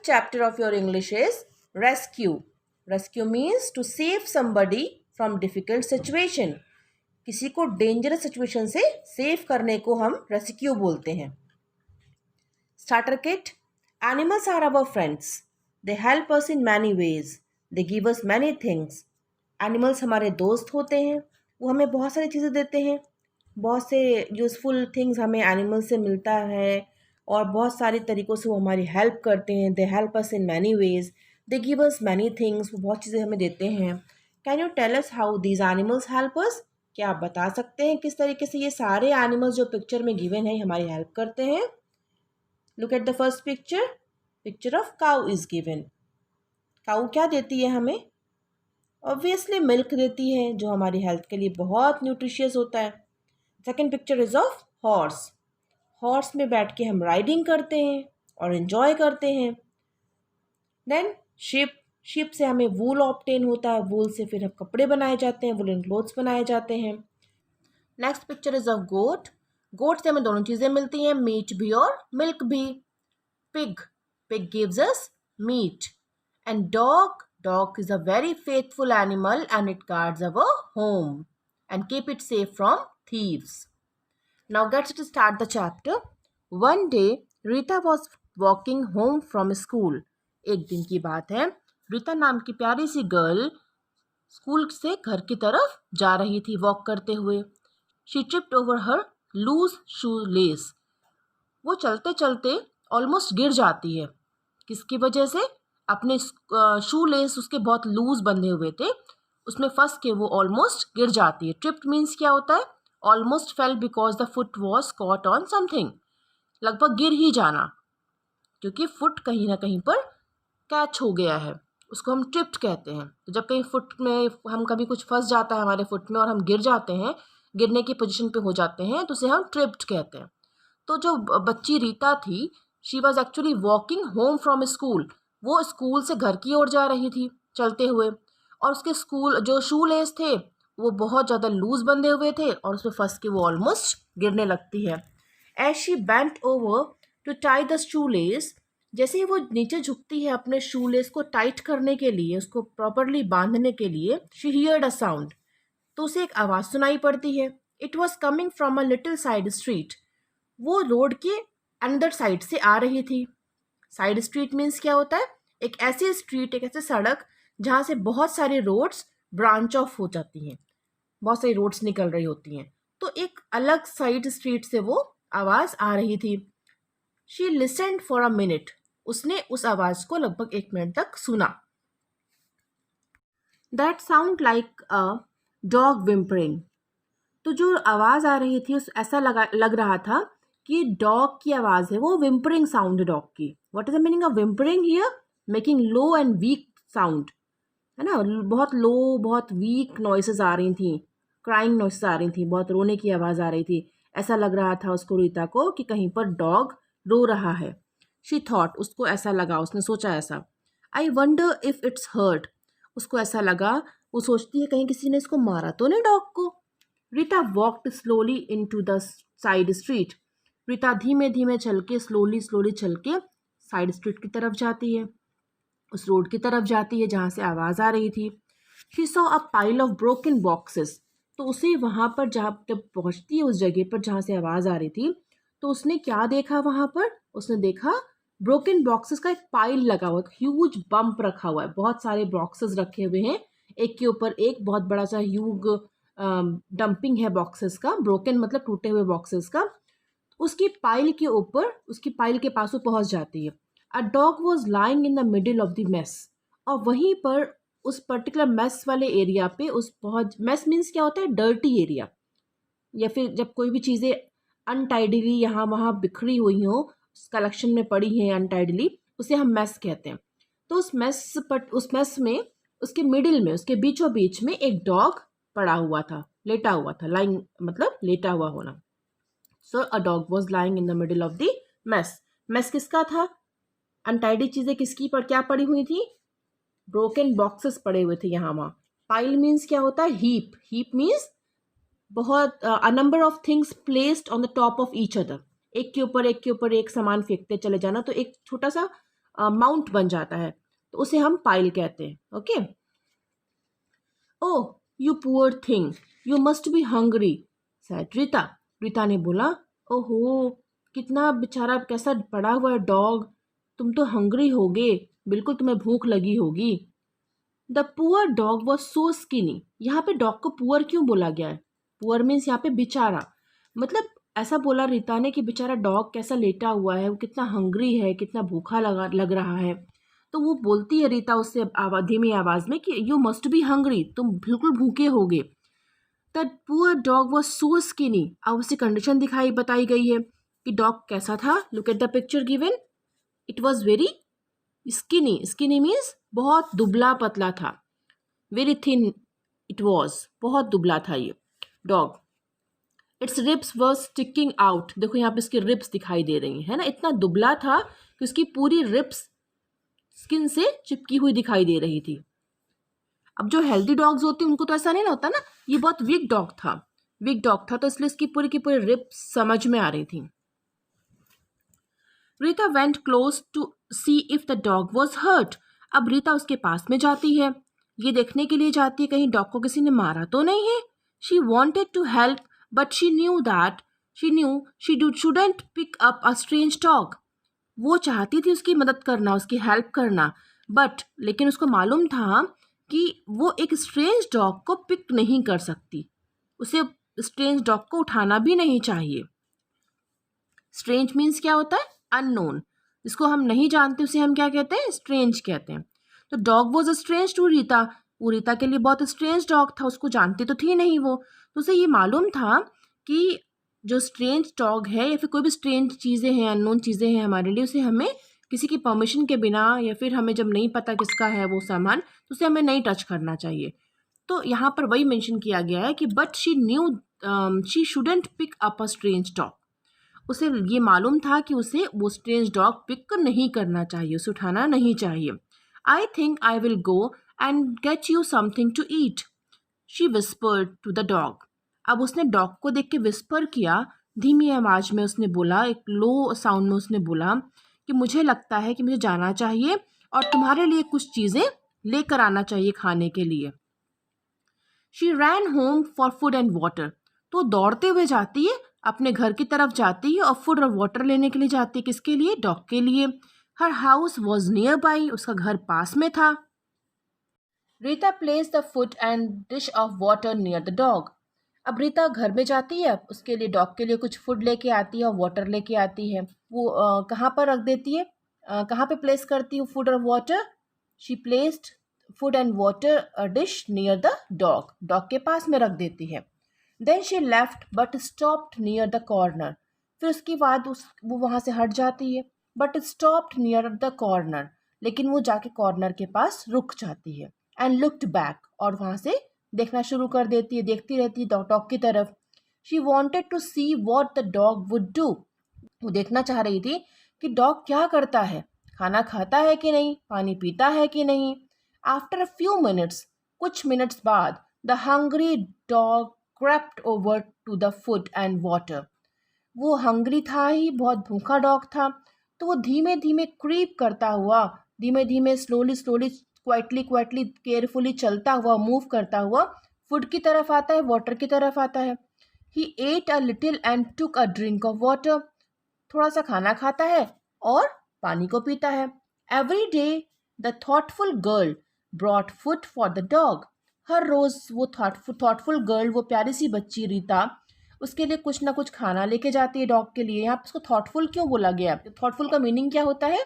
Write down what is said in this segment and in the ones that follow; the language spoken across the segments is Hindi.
chapter of your English is rescue. Rescue means to save somebody from difficult situation. किसी को डेंजरस सिचुएशन से सेव करने को हम रेस्क्यू बोलते हैं. Starter kit. Animals are our friends. They help us in many ways. They give us many things. Animals हमारे दोस्त होते हैं. वो हमें बहुत सारी चीज़ें देते हैं. बहुत से यूज़फुल थिंग्स हमें एनिमल से मिलता है और बहुत सारे तरीक़ों से वो हमारी हेल्प करते हैं. They help us in many ways. They give us many things. वो बहुत चीज़ें हमें देते हैं. Can you tell us how these animals help us? क्या आप बता सकते हैं किस तरीके से ये सारे एनिमल्स जो पिक्चर में गिवन है हमारी हेल्प करते हैं? Look at the first picture. Picture of cow is given. Cow क्या देती है हमें? ऑब्वियसली मिल्क देती है जो हमारी हेल्थ के लिए बहुत न्यूट्रिशियस होता है. Second picture is of horse. Horse में बैठ के हम राइडिंग करते हैं और इन्जॉय करते हैं. Then ship. शिप से हमें वूल ऑब्टेन होता है. वूल से फिर हम कपड़े बनाए जाते हैं. वुलन क्लोथ्स बनाए जाते हैं. Next picture is of goat. Goat से हमें दोनों चीज़ें मिलती हैं, मीट भी और मिल्क भी. Pig. Pig gives us meat. And dog. Dog is a very faithful animal and it guards our home and keep it safe from thieves. Now let's start the chapter. One day Rita was walking home from school. एक दिन की बात है. रीता नाम की प्यारी सी गर्ल स्कूल से घर की तरफ जा रही थी वॉक करते हुए. She tripped over her loose shoelace. वो चलते चलते ऑलमोस्ट गिर जाती है. किसकी वजह से? अपने शू लेस उसके बहुत लूज बंधे हुए थे, उसमें फंस के वो ऑलमोस्ट गिर जाती है. ट्रिप्ड मीन्स क्या होता है? Almost fail because the foot was caught on something. लगभग गिर ही जाना क्योंकि फुट कहीं ना कहीं पर कैच हो गया है, उसको हम ट्रिप्ड कहते हैं. तो जब कहीं फुट में हम कभी कुछ फंस जाता है हमारे फुट में और हम गिर जाते हैं, गिरने की पोजिशन पे हो जाते हैं, तो उसे हम ट्रिप्ड कहते हैं. तो जो बच्ची रीता थी, she was actually walking home from school. वो स्कूल से घर की ओर जा रही थी चलते हुए और उसके स्कूल जो शू लेस थे वो बहुत ज़्यादा लूज बंधे हुए थे और उसमें फंस के वो ऑलमोस्ट गिरने लगती है. As she bent over to tie the shoelace. जैसे ही वो नीचे झुकती है अपने शू लेस को टाइट करने के लिए, उसको प्रॉपरली बांधने के लिए, शी हियर्ड अ साउंड. तो उसे एक आवाज़ सुनाई पड़ती है. It was coming from a little side street. वो रोड के अंदर साइड से आ रही थी. साइड स्ट्रीट मीन्स क्या होता है? एक ऐसी स्ट्रीट, एक ऐसी सड़क जहाँ से बहुत सारी रोड्स ब्रांच ऑफ हो जाती हैं, बहुत सारी रोड्स निकल रही होती हैं. तो एक अलग साइड स्ट्रीट से वो आवाज़ आ रही थी. She listened for a minute. उसने उस आवाज़ को लगभग 1 मिनट तक सुना. That sound like a dog whimpering. तो जो आवाज़ आ रही थी उस ऐसा लग रहा था कि डॉग की आवाज़ है वो. विम्परिंग साउंड है डॉग की. What is the meaning of whimpering here? Making low and weak sound, है ना. बहुत लो, बहुत वीक नॉइसेस आ रही थी, क्राइंग नॉइसेस आ रही थी, बहुत रोने की आवाज़ आ रही थी. ऐसा लग रहा था उसको, रीता को, कि कहीं पर डॉग रो रहा है. She thought. उसको ऐसा लगा, उसने सोचा ऐसा. I wonder if it's hurt. उसको ऐसा लगा, वो सोचती है कहीं किसी ने इसको मारा तो नहीं डॉग को. Rita walked slowly into the side street. Rita धीमे धीमे चल के, स्लोली चल के साइड स्ट्रीट की तरफ जाती है, उस रोड की तरफ जाती है जहाँ से आवाज़ आ रही थी. She saw a pile of broken boxes. तो उसे वहाँ पर जब पहुँचती है उस जगह पर जहाँ से आवाज़ आ रही थी, तो उसने क्या देखा वहाँ पर? उसने देखा ब्रोकन बॉक्सेस का एक पाइल लगा हुआ, एक ह्यूज बम्प रखा हुआ है. बहुत सारे बॉक्सेस रखे हुए हैं, एक के ऊपर एक. बहुत बड़ा सा ह्यूज डंपिंग है बॉक्सेस का. ब्रोकन मतलब टूटे हुए बॉक्सेस का. उसकी पाइल के ऊपर, उसकी पाइल के पास वो पहुँच जाती है. अ dog was lying in the middle of the mess. और वहीं पर उस पर्टिकुलर मेस वाले एरिया पे, उस बहुत, मेस मीन्स क्या होता है? डर्टी एरिया, या फिर जब कोई भी चीज़ें अनटाइडली यहाँ वहाँ बिखरी हुई हों, कलेक्शन में पड़ी हैं अनटाइडली, उसे हम मेस कहते हैं. तो उस मेस में उसके मिडिल में, उसके बीचों बीच में एक डॉग पड़ा हुआ था, लेटा हुआ था. लाइंग मतलब लेटा हुआ होना. So a dog was lying in the middle of the mess. Mess किसका था? अनटाइडी चीज़ें किसकी पर क्या पड़ी हुई थी? ब्रोकन बॉक्सेस पड़े हुए थे यहाँ वहाँ. पाइल मीन्स क्या होता है? हीप. हीप मीन्स बहुत, a number of things placed on the top of each other. एक के ऊपर एक के ऊपर एक सामान फेंकते चले जाना. तो एक छोटा सा माउंट बन जाता है, तो उसे हम पाइल कहते हैं. Okay. Oh you poor thing, you must be hungry, said Rita. Rita ने बोला, ओहो कितना बेचारा कैसा पड़ा हुआ है डॉग, तुम तो हंग्री होगे, बिल्कुल तुम्हें भूख लगी होगी. The poor dog was so skinny. यहाँ पे डॉग को पुअर क्यों बोला गया है? पुअर मीन्स यहाँ पे बेचारा, मतलब ऐसा बोला रीता ने कि बेचारा डॉग कैसा लेटा हुआ है, वो कितना हंग्री है, कितना भूखा लग रहा है. तो वो बोलती है रीता उससे धीमी आवाज में कि यू मस्ट बी हंग्री, तुम बिल्कुल भूखे होगे. The poor dog was so skinny. अब उसे कंडीशन बताई गई है कि डॉग कैसा था. Look at the picture given. It was very skinny. Skinny means बहुत दुबला पतला था. वेरी थिन इट वॉज, बहुत दुबला था ये dog. It's ribs were sticking out. देखो यहाँ पे इसकी रिब्स दिखाई दे रही है ना, इतना दुबला था कि उसकी पूरी रिब्स स्किन से चिपकी हुई दिखाई दे रही थी. अब जो हेल्दी डॉग्स होते हैं उनको तो ऐसा नहीं होता ना, ये बहुत वीक डॉग था, तो इसलिए इसकी पूरी की पूरी रिब्स समझ में आ रही थी. Rita went close to see if the dog was hurt. अब रीता उसके पास में जाती है, ये देखने के लिए जाती है कहीं डॉग को किसी ने मारा तो नहीं है. She wanted to help but she knew she shouldn't pick up a strange dog. वो चाहती थी उसकी मदद करना, उसकी हेल्प करना, बट लेकिन उसको मालूम था कि वो एक स्ट्रेंज डॉग को पिक नहीं कर सकती, उसे स्ट्रेंज डॉग को उठाना भी नहीं चाहिए. स्ट्रेंज मीन्स क्या होता है? अननोन. जिसको हम नहीं जानते उसे हम क्या कहते हैं? स्ट्रेंज कहते हैं. तो dog was a strange to Rita. वो रीता के लिए बहुत स्ट्रेंज डॉग था, उसको जानती तो थी नहीं वो, तो उसे ये मालूम था कि जो स्ट्रेंज डॉग है या फिर कोई भी स्ट्रेंज चीज़ें हैं, अननोन चीज़ें हैं हमारे लिए, उसे हमें किसी की परमिशन के बिना या फिर हमें जब नहीं पता किसका है वो सामान, तो उसे हमें नहीं टच करना चाहिए. तो यहाँ पर वही मेंशन किया गया है कि but she shouldn't pick up a strange dog. उसे ये मालूम था कि उसे वो स्ट्रेंज डॉग पिक नहीं करना चाहिए, उसे उठाना नहीं चाहिए. I think I will go and get you something to eat, she whispered to the dog. अब उसने डॉग को देख के विस्पर किया, धीमी आवाज में उसने बोला, एक लो साउंड में उसने बोला कि मुझे लगता है कि मुझे जाना चाहिए और तुम्हारे लिए कुछ चीज़ें लेकर आना चाहिए खाने के लिए. She rain home for food and water. तो दौड़ते हुए जाती है, अपने घर की तरफ जाती है और फूड और वाटर लेने के लिए जाती है. किसके लिए? डॉग के लिए. हर हाउस वॉज नियर बाई. उसका घर पास में था. Rita place the food and dish of water near the dog. अब रीता घर में जाती है, उसके लिए डॉग के लिए कुछ फूड लेके आती है और वाटर लेके आती है. वो कहाँ पर रख देती है, कहाँ पे प्लेस करती है फूड और water? She placed food and water dish near the dog. Dog के पास में रख देती है. Then she left but stopped near the corner. फिर उसके बाद वो वहाँ से हट जाती है, but stopped near the corner. लेकिन वो जाके कॉर्नर के पास रुक जाती है. And looked back. और वहाँ से देखना शुरू कर देती है, देखती रहती है डॉग की तरफ. She wanted to see what the dog would do. वो देखना चाह रही थी कि डॉग क्या करता है, खाना खाता है कि नहीं, पानी पीता है कि नहीं. आफ्टर अ फ्यू मिनट्स, कुछ मिनट्स बाद, the hungry dog crept over to the food and water. वो हंग्री था ही, बहुत भूखा डॉग था, तो वो धीमे धीमे क्रीप करता हुआ, धीमे धीमे स्लोली क्वाइटली केयरफुली चलता हुआ, मूव करता हुआ फूड की तरफ आता है, वाटर की तरफ आता है. He ate a little and took a drink of water. थोड़ा सा खाना खाता है और पानी को पीता है. Every day the thoughtful girl brought food for the dog. हर रोज़ वो थॉटफुल गर्ल, वो प्यारी सी बच्ची रीता, उसके लिए कुछ ना कुछ खाना लेके जाती है डॉग के लिए. यहाँ पे उसको थॉटफुल क्यों बोला गया? थॉटफुल का मीनिंग क्या होता है?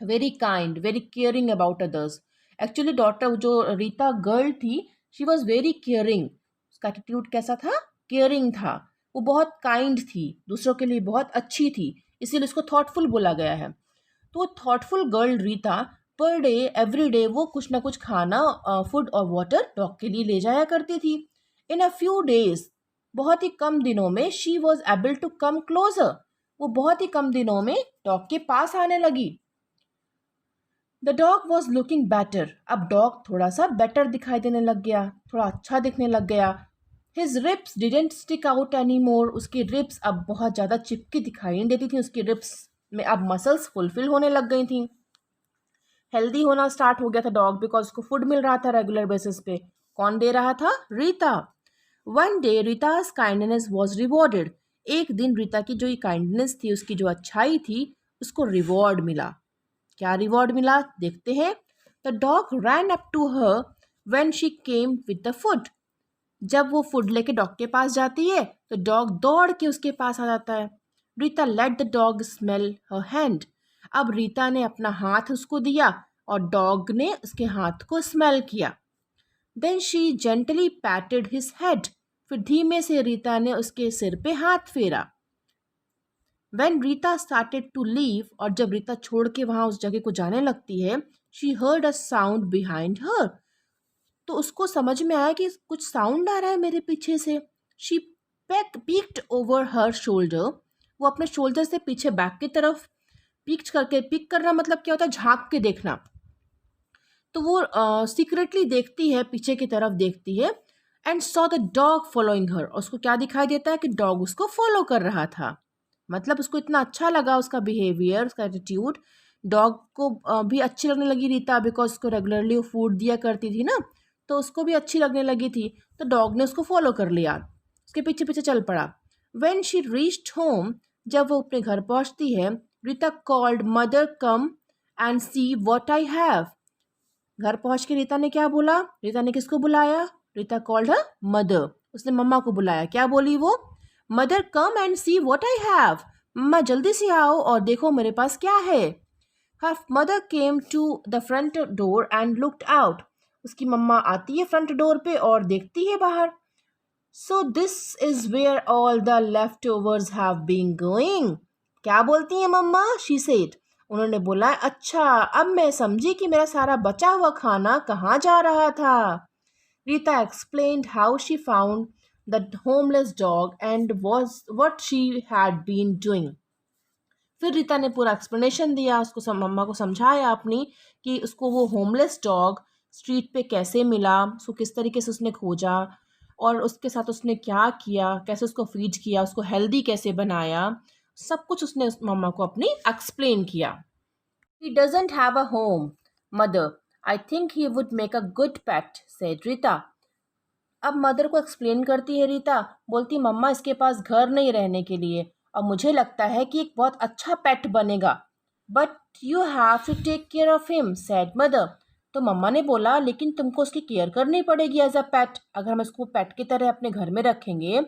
Very kind, very caring about others. Actually daughter जो रीता गर्ल थी, शी वॉज वेरी केयरिंग. उसका एटीट्यूड कैसा था? केयरिंग था. वो बहुत काइंड थी, दूसरों के लिए बहुत अच्छी थी, इसीलिए उसको थॉटफुल बोला गया है. तो thoughtful girl Rita per day, every day वो कुछ ना कुछ खाना, फूड और वाटर डॉग के लिए ले जाया करती थी. इन अ फ्यू डेज, बहुत ही कम दिनों में, she was able to come closer. वो बहुत ही कम दिनों में डॉग के पास आने लगी. The dog was looking better. अब डॉग थोड़ा सा बेटर दिखाई देने लग गया, थोड़ा अच्छा दिखने लग गया. His ribs didn't stick out any more. उसकी रिप्स अब बहुत ज़्यादा चिपकी दिखाई नहीं देती थी, उसकी रिप्स में अब मसल्स फुलफिल होने लग गई थी. हेल्दी होना स्टार्ट हो गया था डॉग, बिकॉज उसको फूड मिल रहा था रेगुलर बेसिस पे। कौन दे रहा था? Rita. One day Rita's kindness was rewarded. एक दिन रीता की जो ये काइंडनेस थी, उसकी जो अच्छाई थी, उसको रिवॉर्ड मिला। क्या रिवॉर्ड मिला देखते हैं। The dog ran up to her when she came with the food. जब वो फूड लेके डॉग के पास जाती है तो डॉग दौड़ के उसके पास आ जाता है। Rita let the dog smell her hand. अब रीता ने अपना हाथ उसको दिया और डॉग ने उसके हाथ को स्मेल किया। Then she gently patted his head. फिर धीमे से रीता ने उसके सिर पे हाथ फेरा। When Rita started to leave, और जब रीता छोड़ के वहां उस जगह को जाने लगती है, she heard a sound behind her. तो उसको समझ में आया कि कुछ साउंड आ रहा है मेरे पीछे से। She peeked over her shoulder. वो अपने शोल्डर से पीछे बैक की तरफ पिक करना मतलब क्या होता है? झांक के देखना। तो वो सीक्रेटली देखती है, पीछे की तरफ देखती है। And saw the dog following her. उसको क्या दिखाई देता है कि डॉग उसको फॉलो कर रहा था। मतलब उसको इतना अच्छा लगा उसका बिहेवियर, उसका एटीट्यूड। डॉग को भी अच्छी लगने लगी रीता, बिकॉज उसको रेगुलरली वो फूड दिया करती थी ना, तो उसको भी अच्छी लगने लगी थी। तो डॉग ने उसको फॉलो कर लिया, उसके पीछे पीछे चल पड़ा। वेन शी रीच्ड होम, जब वो अपने घर पहुंचती है, Rita called mother come and see what I have. घर पहुंच के रीता ने क्या बोला? रीता ने किसको बुलाया? Rita called her mother. उसने मम्मा को बुलाया। क्या बोली वो? Mother come and see what I have. मम्मा जल्दी से आओ और देखो मेरे पास क्या है। Her mother came to the front door and looked out. उसकी मम्मा आती है फ्रंट डोर पे और देखती है बाहर। So this is where all the leftovers have been going. क्या बोलती है मम्मा? She said. उन्होंने बोला, अच्छा अब मैं समझी कि मेरा सारा बचा हुआ खाना कहाँ जा रहा था। Rita explained how she found the homeless dog and was what she had been doing. फिर रीता ने पूरा एक्सप्लेनेशन दिया, उसको मम्मा को समझाया अपनी कि उसको वो होमलेस डॉग स्ट्रीट पे कैसे मिला, उसको किस तरीके से उसने खोजा और उसके साथ उसने क्या किया, कैसे उसको फीड किया, उसको हेल्दी कैसे बनाया। सब कुछ उसने उस मम्मा को अपनी एक्सप्लेन किया। He doesn't have a home, mother. I think he would make a good pet, said Rita. अब मदर को एक्सप्लेन करती है रीता, बोलती मम्मा इसके पास घर नहीं रहने के लिए और मुझे लगता है कि एक बहुत अच्छा पेट बनेगा। But you have to take care of him, said mother. तो मम्मा ने बोला लेकिन तुमको उसकी केयर करनी पड़ेगी एज अ पेट। अगर हम इसको पेट की तरह अपने घर में रखेंगे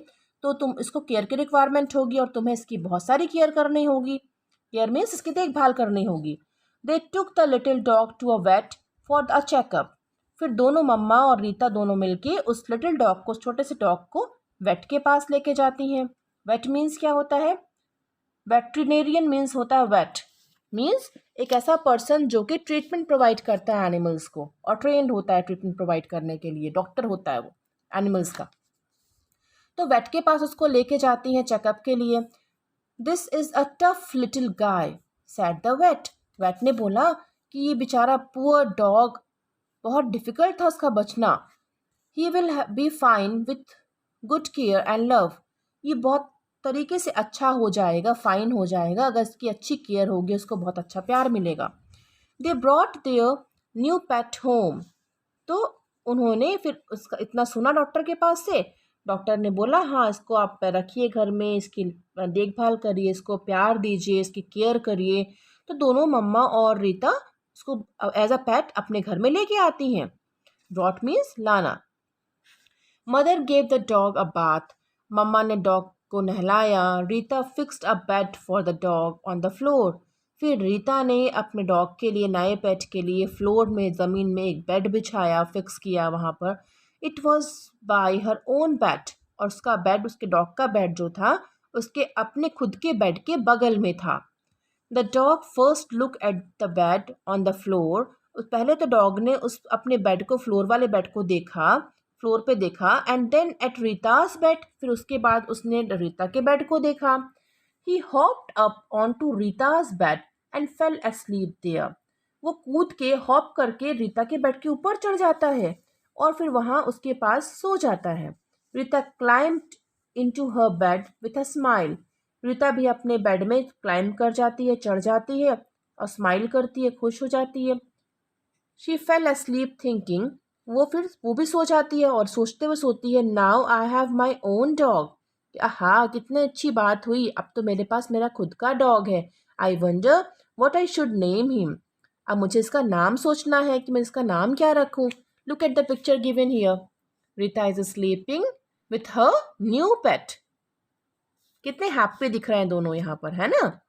तो तुम इसको केयर की रिक्वायरमेंट होगी और तुम्हें इसकी बहुत सारी केयर करनी होगी। केयर मीन्स इसकी देखभाल करनी होगी। They took the little dog to a vet for a checkup. फिर दोनों मम्मा और रीता दोनों मिलके उस लिटिल डॉग को, उस छोटे से डॉग को वेट के पास लेके जाती हैं। वेट मीन्स क्या होता है? वेटरिनेरियन मीन्स होता है वेट मीन्स एक ऐसा पर्सन जो कि ट्रीटमेंट प्रोवाइड करता है एनिमल्स को और ट्रेंड होता है ट्रीटमेंट प्रोवाइड करने के लिए, डॉक्टर होता है वो एनिमल्स का। तो वेट के पास उसको लेके जाती हैं चेकअप के लिए। This is a tough little guy, said the vet. Vet ने बोला कि ये बेचारा पुअर डॉग, बहुत डिफिकल्ट था उसका बचना। He will be fine with good care and love. ये बहुत तरीके से अच्छा हो जाएगा, फाइन हो जाएगा अगर इसकी अच्छी केयर होगी, उसको बहुत अच्छा प्यार मिलेगा। They brought their new pet home. तो उन्होंने फिर उसका इतना सुना डॉक्टर के पास से। डॉक्टर ने बोला हाँ इसको आप रखिए घर में, इसकी देखभाल करिए, इसको प्यार दीजिए, इसकी केयर करिए। तो दोनों मम्मा और रीता उसको एज अ पेट अपने घर में लेके आती हैं। ब्रॉट मीन्स लाना। Mother gave the dog a bath. मम्मा ने डॉग को नहलाया। Rita fixed a bed for the dog on the floor. फिर रीता ने अपने डॉग के लिए, नए पेट के लिए फ्लोर में, ज़मीन में एक बेड बिछाया, फिक्स किया वहाँ पर। It was by her own bed. और उसका बेड, उसके डॉग का बेड जो था, उसके अपने खुद के बेड के बगल में था। The dog first look at the bed on the floor. पहले तो डॉग ने उस अपने बेड को, फ्लोर वाले बेड को देखा, फ्लोर पे देखा। And then at Rita's bed. फिर उसके बाद उसने रीता के बेड को देखा। He hopped up on to Rita's bed and fell asleep there. वो कूद के, हॉप करके रीता के बेड के ऊपर चढ़ जाता है और फिर वहाँ उसके पास सो जाता है। Rita climbed into her bed with a smile. Rita भी अपने बेड में क्लाइम कर जाती है, चढ़ जाती है और स्माइल करती है, खुश हो जाती है। शी फेल asleep थिंकिंग, वो भी सो जाती है और सोचते हुए सोती है, now I have my own dog, हाँ कितनी अच्छी बात हुई, अब तो मेरे पास मेरा खुद का डॉग है। I wonder what I should name him, अब मुझे इसका नाम सोचना है कि मैं इसका नाम क्या रखूं। Look at the picture given here, Rita is sleeping with her new pet. कितने हैप्पी दिख रहे हैं दोनों यहाँ पर, है ना।